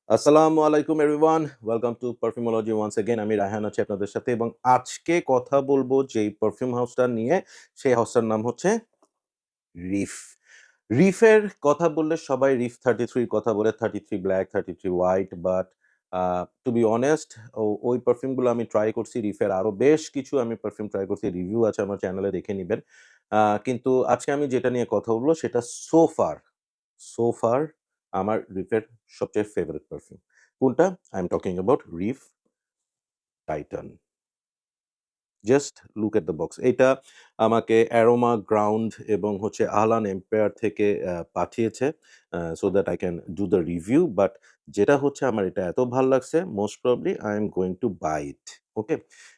আসসালামু আলাইকুম everyone. Welcome to Perfumology once again. আমি রায়হান আছি আপনাদের সাথে এবং আজকে কথা বলবো যেই পারফিউম হাউসটা নিয়ে, সেই হাউসটার নাম হচ্ছে রিফ। রিফের কথা বললে সবাই রিফ 33 র কথা বলে, 33 black, 33 white. But to be honest ওই পারফিউমগুলো আমি ট্রাই করছি। রিফের আরো বেশ কিছু আমি পারফিউম ট্রাই করছি। রিভিউ আছে আমার চ্যানেলে, দেখে নিবেন। কিন্তু আজকে আমি যেটা নিয়ে কথা বলব সেটা সো ফার আমার রিফের সবচেয়ে ফেভারিট পারফিউম। কোনটা? I am talking about Reef Titan. Just look at the box. এটা আমাকে অ্যারোমা গ্রাউন্ড এবং হচ্ছে আহলান এম্পায়ার থেকে পাঠিয়েছে so that I can do the review. But যেটা হচ্ছে আমার এটা এত ভাল লাগছে, most probably I am going to buy it. Okay?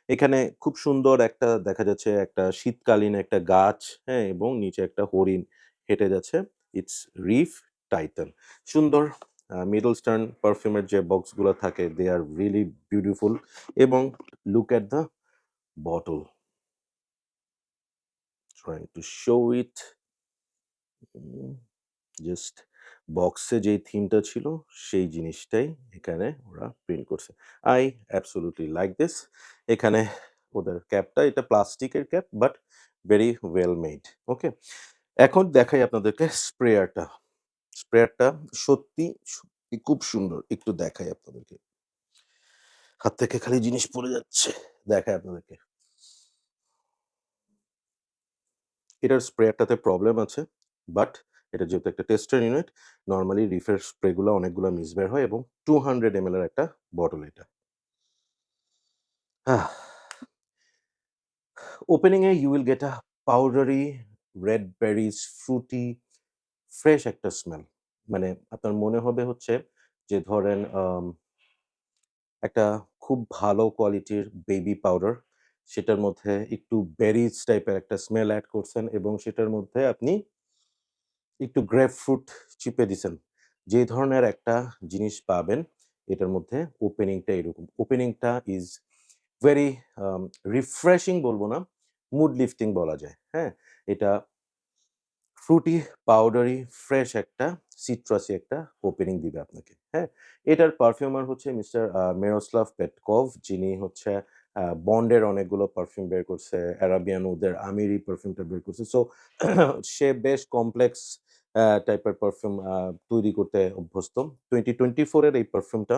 এখানে খুব সুন্দর একটা দেখা যাচ্ছে একটা শীতকালীন একটা গাছ, হ্যাঁ? এবং নিচে একটা হরিণ হেঁটে যাচ্ছে। It's Reef Titan. সুন্দর মিডলস্টার্ন পারফিউমের যে বক্সগুলো থাকে, দে আর রিয়েলি বিউটিফুল এবং look at the bottle. Trying to show it. Just বক্সে যেই থিমটা ছিল সেই জিনিসটাই এখানে ওরা প্রিন্ট করছে। I absolutely like this. এখানে ওদের ক্যাপটা, এটা প্লাস্টিকের cap but very well made. Okay? এখন দেখাই আপনাদেরকে স্প্রেয়ারটা। স্প্রেয়ারটা সত্যি খুব সুন্দর। একটু দেখাই আপনাদেরকে। হাত থেকে খালি জিনিস পড়ে যাচ্ছে। দেখাই আপনাদেরকে। এটার স্প্রেয়ারটাতে প্রবলেম আছে। বাট এটা যেহেতু একটা টেস্টার ইউনিট, নরমালি রিফের স্প্রেগুলা অনেকগুলা মিস বের হয় এবং 200 ml এর একটা বটল এটা। আহ! ওপেনিং এ you will get a powdery, red berries, fruity, fresh একটা স্মেল। মানে আপনার মনে হবে হচ্ছে যে ধরেন একটা খুব ভালো কোয়ালিটির বেবি পাউডার, সেটার মধ্যে একটু বেরিজ টাইপের একটা স্মেল এড করছেন এবং সেটার মধ্যে আপনি একটু গ্রেপ ফ্রুট চিপে দিছেন। যে ধরনের একটা জিনিস পাবেন এটার মধ্যে, ওপেনিংটা এরকম। ওপেনিংটা ইজ ভেরি রিফ্রেশিং বলব না, মুড লিফটিং বলা যায়। হ্যাঁ? এটা ফ্রুটি, পাউডারি, ফ্রেশ একটা সিট্রাসি একটা ওপেনিং দিবে আপনাকে। হ্যাঁ? এটার পারফিউমার হচ্ছে মিস্টার মিরোস্লাভ পেটকভ, যিনি হচ্ছে বন্ডের অনেকগুলো পারফিউম বের করছে। অ্যারাবিয়ান উদের আমিরি পারফিউমটা বের করছে। সো সে বেশ কমপ্লেক্স টাইপের পারফিউম তৈরি করতে অভ্যস্ত। 2024 এর এই পারফিউমটা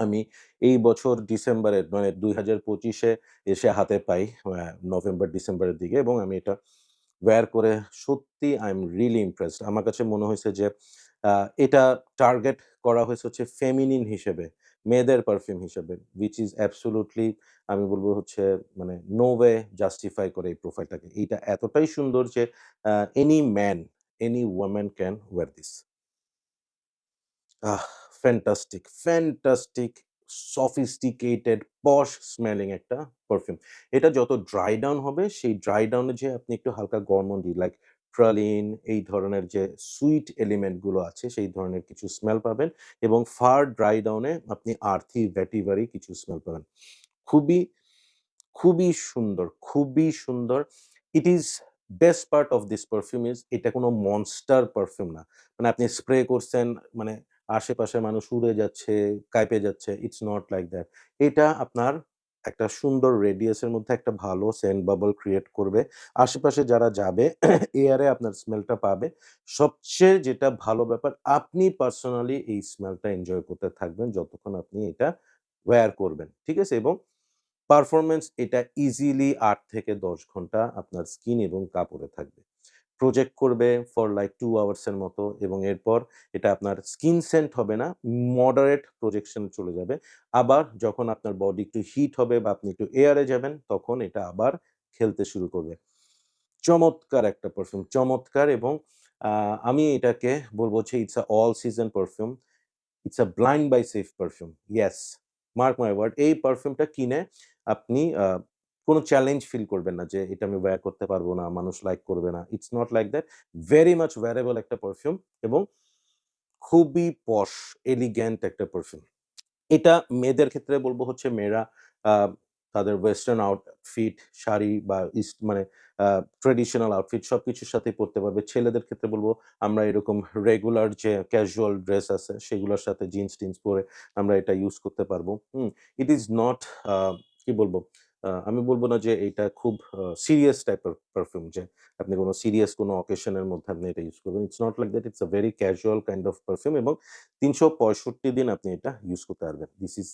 আমি এই বছর ডিসেম্বরে মানে ২০২৫ এ এসে হাতে পাই নভেম্বর ডিসেম্বরের দিকে এবং আমি এটা ওয়্যার করে সত্যি আই এম রিয়ালি ইমপ্রেসড। আমার কাছে মনে হইছে যে আ এটা টার্গেট করা হয়েছে হচ্ছে ফেমিনিন হিসেবে, মেয়েদের পারফিউম হিসেবে। হুইচ ইস অ্যাবসোলিউটলি আমি বলব হচ্ছে মানে নো ওয়ে জাস্টিফাই করে এই প্রোফাইলটাকে। এইটা এতটাই সুন্দর যে any man, any woman can wear this. Ah! Fantastic, sophisticated, posh smelling একটা পারফিউম। এটা যত ড্রাই ডাউন হবে, সেই ড্রাই ডাউন এ যেয়ে আপনি একটু হালকা গরমন্ডি লাইক প্রালিন এই ধরনের যে সুইট এলিমেন্ট গুলো আছে, সেই ধরনের কিছু স্মেল পাবেন এবং ফার ড্রাই ডাউন এ আপনি আর্থি, ভেটিভারি কিছু স্মেল পাবেন। খুবই খুবই সুন্দর। It is best part of this perfume is এটা কোনো মনস্টার পারফিউম না। মানে আপনি স্প্রে করছেন, মানে আশেপাশে মানুষ উড়ে যাচ্ছে, কাঁইপে যাচ্ছে। It's not like that. এটা আপনার একটা সুন্দর রেডিয়াস এর মধ্যে একটা ভালো সেন্ট বাবল ক্রিয়েট করবে। আশেপাশে যারা যাবে এয়ারে আপনার স্মেলটা পাবে। সবচেয়ে যেটা ভালো ব্যাপার, আপনি পার্সোনালি এই স্মেলটা এনজয় করতে থাকবেন যতক্ষণ আপনি এটা ওয়্যার করবেন। ঠিক আছে? এবং পারফরম্যান্স এটা ইজিলি ৮ থেকে ১০ ঘন্টা আপনার স্কিন এবং কাপড়ে থাকবে। প্রজেক্ট করবে ফর লাইক 2 আওয়ার্স এর মতো এবং এরপর এটা আপনার স্কিন সেন্ট হবে না, মডারেট প্রজেকশন চলে যাবে। আবার যখন আপনার বডি একটু হিট হবে বা আপনি একটু এয়ারে যাবেন, তখন এটা আবার খেলতে শুরু করবে। চমৎকার একটা পারফিউম, চমৎকার এবং আ আমি এটাকে বলব হচ্ছে it's a all season perfume. It's a blind buy safe perfume. Yes, mark my word. এই পারফিউমটা কিনে আপনি কোনো চ্যালেঞ্জ ফিল করবেন না যে এটা আমি ওয়্যার করতে পারবো না, মানুষ লাইক করবে না। It's not like that. Very much wearable একটা পারফিউম এবং খুবই পশ, এলিগ্যান্ট একটা পারফিউম। এটা মেয়েদের ক্ষেত্রে বলব হচ্ছে মেয়েরা আ তাদের ওয়েস্টার্ন আউটফিট, শাড়ি বা মানে ট্র্যাডিশনাল আউটফিট সবকিছুর সাথেই পড়তে পারবে। ছেলেদের ক্ষেত্রে বলব আমরা এরকম রেগুলার যে ক্যাজুয়াল ড্রেস আছে সেগুলোর সাথে জিন্স-টিন্স পরে আমরা এটা ইউজ করতে পারবো। ইট ইস নট আ কি বলবো? আমি বলব না যে এটা খুব সিরিয়াস টাইপের পারফিউম যে আপনি কোন সিরিয়াস কোন অকেশন এর মধ্যে আপনি এটা ইউজ করবেন। It's not like that. It's a very casual kind of perfume এবং ৩৬৫ দিন আপনি এটা ইউজ করতে পারবেন। This is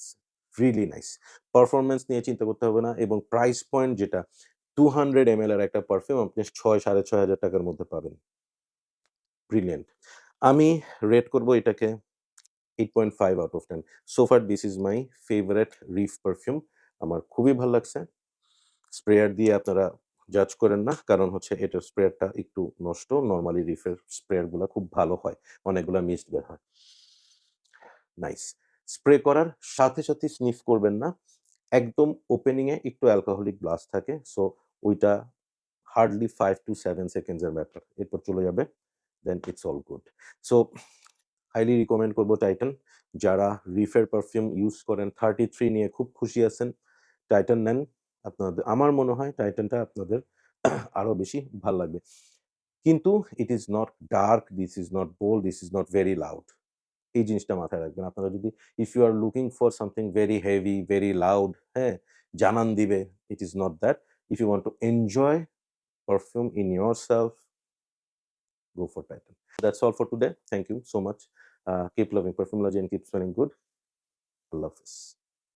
really nice. Performance নিয়ে চিন্তা করতে হবে না এবং প্রাইস পয়েন্ট যেটা 200 এমএল এর একটা পারফিউম আপনি ৬,৫০০ টাকার মধ্যে পাবেন। ব্রিলিয়ান্ট। আমি রেট করব এটাকে 8.5 out of 10। So far this is my favourite Reef perfume. আমার খুবই ভাল লাগছে। স্প্রেয়ার দিয়ে আপনারা জাজ করেন না। কারণ হচ্ছে এটার স্প্রেয়ারটা একটু নষ্ট। নরমালি রিফের স্প্রেয়ার গুলা খুব ভালো হয়। অনেকগুলা মিস্ট বের হয়। নাইস। স্প্রে করার সাথে স্নিফ করবেন না। একদম ওপেনিং এ একটু অ্যালকোহলিক ব্লাস্ট থাকে। সো ওইটা হার্ডলি 5 to 7 সেকেন্ডস এর ব্যাপার। এরপর চলে যাবে। Then it's all good. So highly recommend করব 'টাইটান'। যারা রিফের পারফিউম ইউজ করেন 33 নিয়ে খুব খুশি আছেন, 'টাইটান' নেন। আমার মনে হয় 'টাইটানটা' আপনাদের আরো বেশি ভাল লাগবে। কিন্তু it is not dark, this is not bold, this is not very loud. এই জিনিসটা মাথায় রাখবেন। আপনারা যদি if you are looking for something very heavy, very loud, হ্যাঁ? জানান দিবে, it is not that. If you want to enjoy perfume in yourself, go for Titan. That's all for today. Thank you so much. Keep loving Perfumology and keep smelling good. Allah Hafiz.